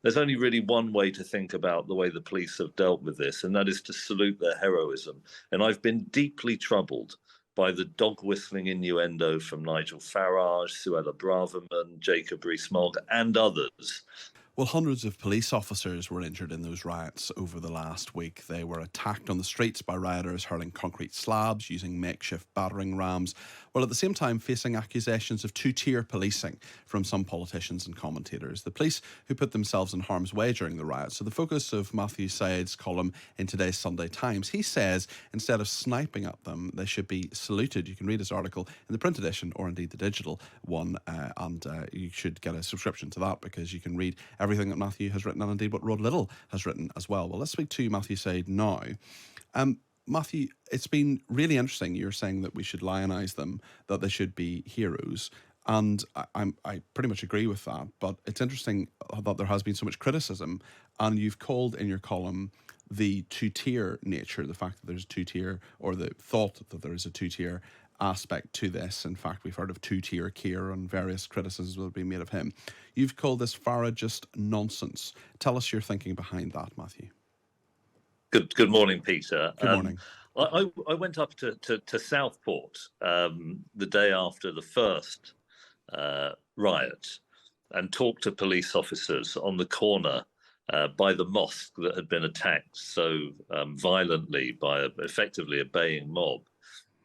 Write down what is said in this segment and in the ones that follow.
There's only really one way to think about the way the police have dealt with this, and that is to salute their heroism. And I've been deeply troubled by the dog whistling innuendo from Nigel Farage, Suella Braverman, Jacob Rees-Mogg, and others. Well, hundreds of police officers were injured in those riots over the last week. They were attacked on the streets by rioters hurling concrete slabs, using makeshift battering rams, while at the same time facing accusations of two-tier policing from some politicians and commentators. The police who put themselves in harm's way during the riots. So the focus of Matthew Syed's column in today's Sunday Times, he says instead of sniping at them, they should be saluted. You can read his article in the print edition or indeed the digital one, and you should get a subscription to that because you can read everything that Matthew has written and indeed what Rod Little has written as well. Well, let's speak to Matthew Syed now. Matthew, it's been really interesting. You're saying that we should lionise them, that they should be heroes. And I pretty much agree with that. But it's interesting that there has been so much criticism. And you've called in your column the two-tier nature, the fact that there's a two-tier, or the thought that there is a two-tier aspect to this. In fact, we've heard of two-tier Keir and various criticisms that have been made of him. You've called this Faragist nonsense. Tell us your thinking behind that, Matthew. Good morning, Peter. Good morning. I went up to Southport the day after the first riot and talked to police officers on the corner by the mosque that had been attacked so violently by effectively a baying mob,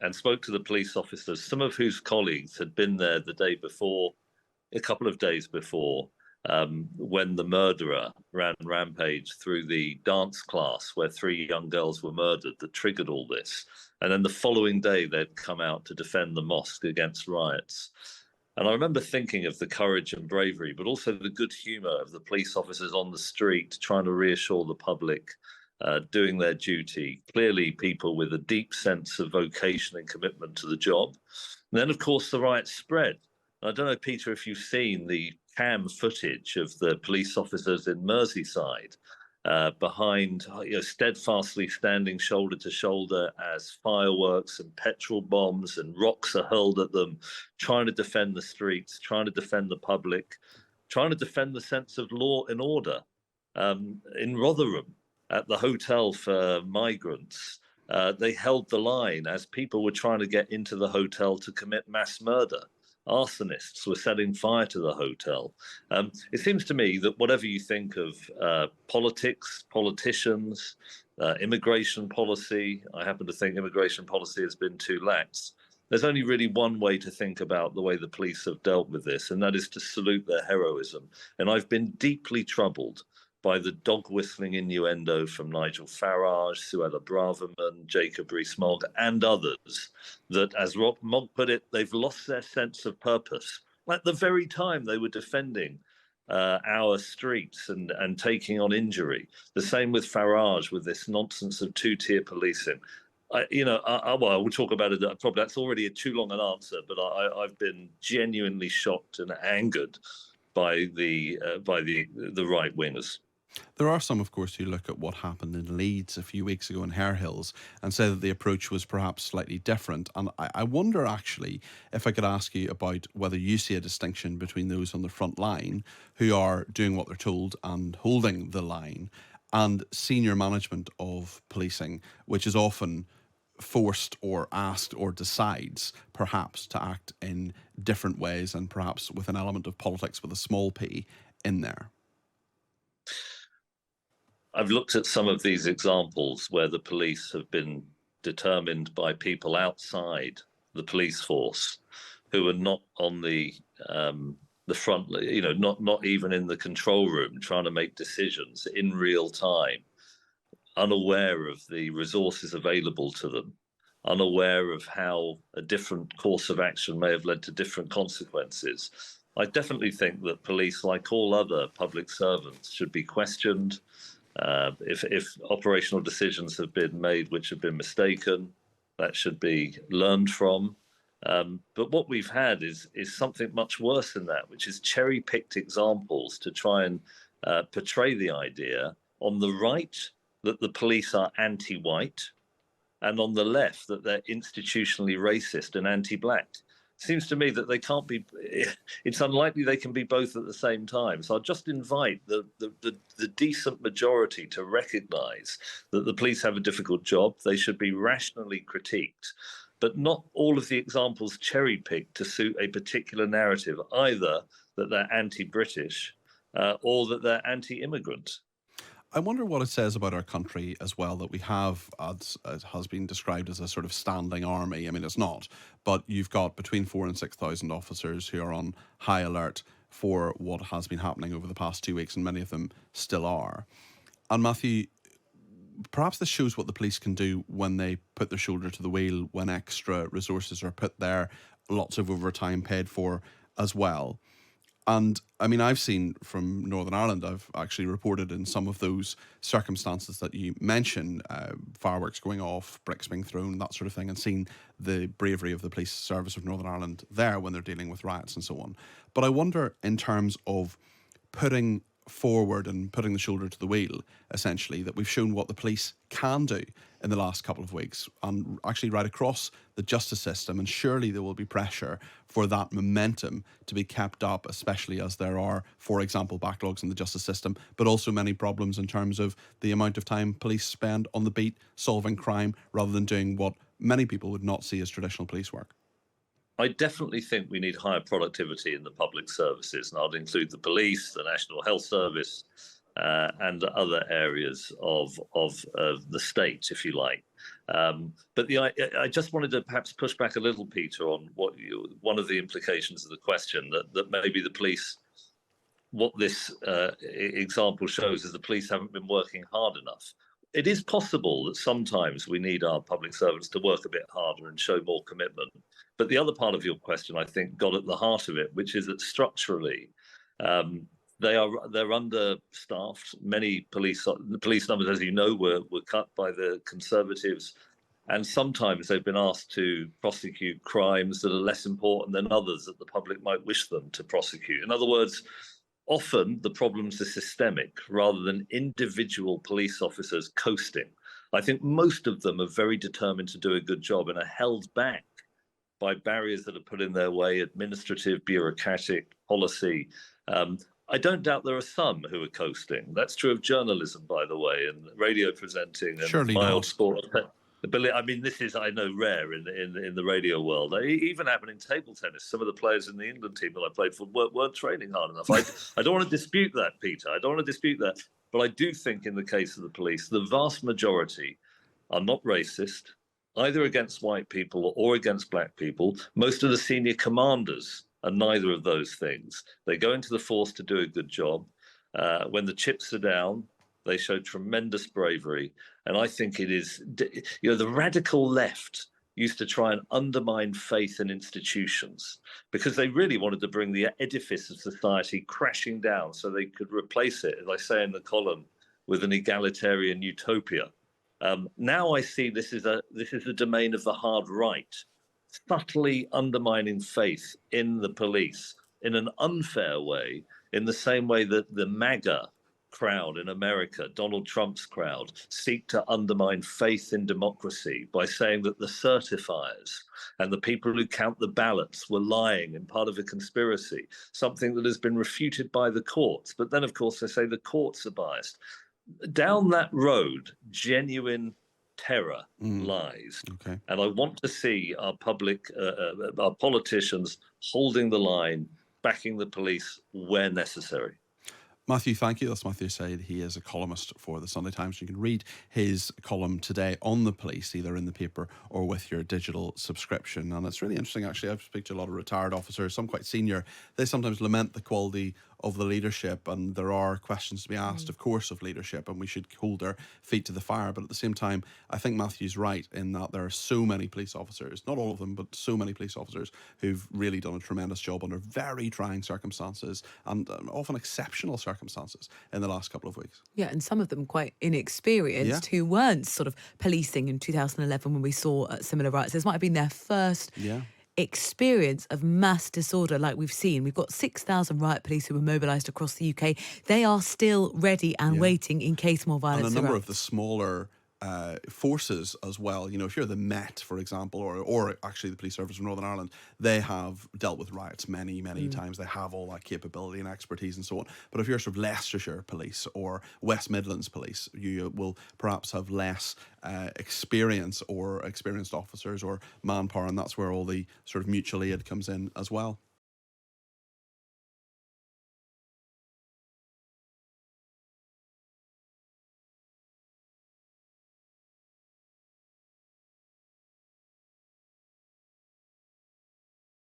and spoke to the police officers, some of whose colleagues had been there the day before, a couple of days before, when the murderer ran rampage through the dance class where 3 young girls were murdered that triggered all this. And then the following day, they'd come out to defend the mosque against riots. And I remember thinking of the courage and bravery, but also the good humour of the police officers on the street trying to reassure the public, doing their duty. Clearly, people with a deep sense of vocation and commitment to the job. And then, of course, the riots spread. I don't know, Peter, if you've seen the cam footage of the police officers in Merseyside behind, steadfastly standing shoulder to shoulder as fireworks and petrol bombs and rocks are hurled at them, trying to defend the streets, trying to defend the public, trying to defend the sense of law and order. In Rotherham, at the hotel for migrants, they held the line as people were trying to get into the hotel to commit mass murder. Arsonists were setting fire to the hotel. It seems to me that whatever you think of politics, politicians, immigration policy, I happen to think immigration policy has been too lax. There's only really one way to think about the way the police have dealt with this, and that is to salute their heroism. And I've been deeply troubled by the dog whistling innuendo from Nigel Farage, Suella Braverman, Jacob Rees-Mogg, and others, that, as Mogg put it, they've lost their sense of purpose. At the very time they were defending our streets and taking on injury. The same with Farage, with this nonsense of two-tier policing. We'll talk about it. Probably that's already too long an answer, but I've been genuinely shocked and angered by the right wingers. There are some, of course, who look at what happened in Leeds a few weeks ago in Hare Hills and say that the approach was perhaps slightly different. And I wonder, actually, if I could ask you about whether you see a distinction between those on the front line who are doing what they're told and holding the line, and senior management of policing, which is often forced or asked or decides perhaps to act in different ways and perhaps with an element of politics with a small p in there. I've looked at some of these examples where the police have been determined by people outside the police force who are not on the front, not even in the control room, trying to make decisions in real time, unaware of the resources available to them, unaware of how a different course of action may have led to different consequences. I definitely think that police, like all other public servants, should be questioned. If operational decisions have been made which have been mistaken, that should be learned from. But what we've had is something much worse than that, which is cherry-picked examples to try and portray the idea on the right that the police are anti-white, and on the left that they're institutionally racist and anti-black. seems to me that they can't be. It's unlikely they can be both at the same time. So I'll just invite the decent majority to recognise that the police have a difficult job. They should be rationally critiqued, but not all of the examples cherry picked to suit a particular narrative, either that they're anti-British or that they're anti-immigrant. I wonder what it says about our country as well that we have, as it has been described as a sort of standing army. I mean, it's not, but you've got between 4,000 and 6,000 officers who are on high alert for what has been happening over the past 2 weeks, and many of them still are. And Matthew, perhaps this shows what the police can do when they put their shoulder to the wheel, when extra resources are put there, lots of overtime paid for as well. And I mean, I've seen from Northern Ireland, I've actually reported in some of those circumstances that you mentioned, fireworks going off, bricks being thrown, that sort of thing, and seen the bravery of the police service of Northern Ireland there when they're dealing with riots and so on. But I wonder, in terms of putting forward and putting the shoulder to the wheel, essentially, that we've shown what the police can do in the last couple of weeks and actually right across the justice system. And surely there will be pressure for that momentum to be kept up, especially as there are, for example, backlogs in the justice system, but also many problems in terms of the amount of time police spend on the beat solving crime rather than doing what many people would not see as traditional police work. I definitely think we need higher productivity in the public services, and I'd include the police, the National Health Service, and other areas of the state, if you like. But I just wanted to perhaps push back a little, Peter, on one of the implications of the question, that maybe the police, what this example shows is the police haven't been working hard enough. It is possible that sometimes we need our public servants to work a bit harder and show more commitment. But the other part of your question, I think, got at the heart of it, which is that structurally, they're understaffed. The police numbers, as you know, were cut by the Conservatives, and sometimes they've been asked to prosecute crimes that are less important than others that the public might wish them to prosecute. In other words, often the problems are systemic rather than individual police officers coasting. I think most of them are very determined to do a good job and are held back by barriers that are put in their way, administrative, bureaucratic, policy. I don't doubt there are some who are coasting. That's true of journalism, by the way, and radio presenting and Surely mild not. sport. I mean, this is, I know, rare in the radio world. It even happened in table tennis. Some of the players in the England team that I played for weren't training hard enough. I don't want to dispute that, Peter. I don't want to dispute that. But I do think in the case of the police, the vast majority are not racist, either against white people or against black people. Most of the senior commanders are neither of those things. They go into the force to do a good job. When the chips are down, they show tremendous bravery. And I think it is, the radical left used to try and undermine faith in institutions because they really wanted to bring the edifice of society crashing down so they could replace it, as I say in the column, with an egalitarian utopia. Now I see this is the domain of the hard right, subtly undermining faith in the police in an unfair way, in the same way that the MAGA crowd in America, Donald Trump's crowd, seek to undermine faith in democracy by saying that the certifiers and the people who count the ballots were lying and part of a conspiracy, something that has been refuted by the courts. But then, of course, they say the courts are biased. Down that road, genuine terror lies. Okay. And I want to see our politicians holding the line, backing the police where necessary. Matthew, thank you. That's Matthew Syed. He is a columnist for the Sunday Times. You can read his column today on the police, either in the paper or with your digital subscription. And it's really interesting, actually. I've spoken to a lot of retired officers, some quite senior. They sometimes lament the quality of the leadership, and there are questions to be asked, of course, of leadership, and we should hold our feet to the fire. But at the same time, I think Matthew's right in that there are so many police officers, not all of them, but so many police officers who've really done a tremendous job under very trying circumstances and often exceptional circumstances in the last couple of weeks. Yeah, and some of them quite inexperienced who weren't sort of policing in 2011 when we saw similar riots. This might have been their first experience of mass disorder like we've seen. We've got 6,000 riot police who were mobilised across the UK. They are still ready and waiting in case more violence erupts. And a number of the smaller forces as well. You know, if you're the Met, for example, or actually the Police Service of Northern Ireland, they have dealt with riots many times. They have all that capability and expertise and so on. But if you're sort of Leicestershire Police or West Midlands Police, you will perhaps have less experience or experienced officers or manpower, and that's where all the sort of mutual aid comes in as well.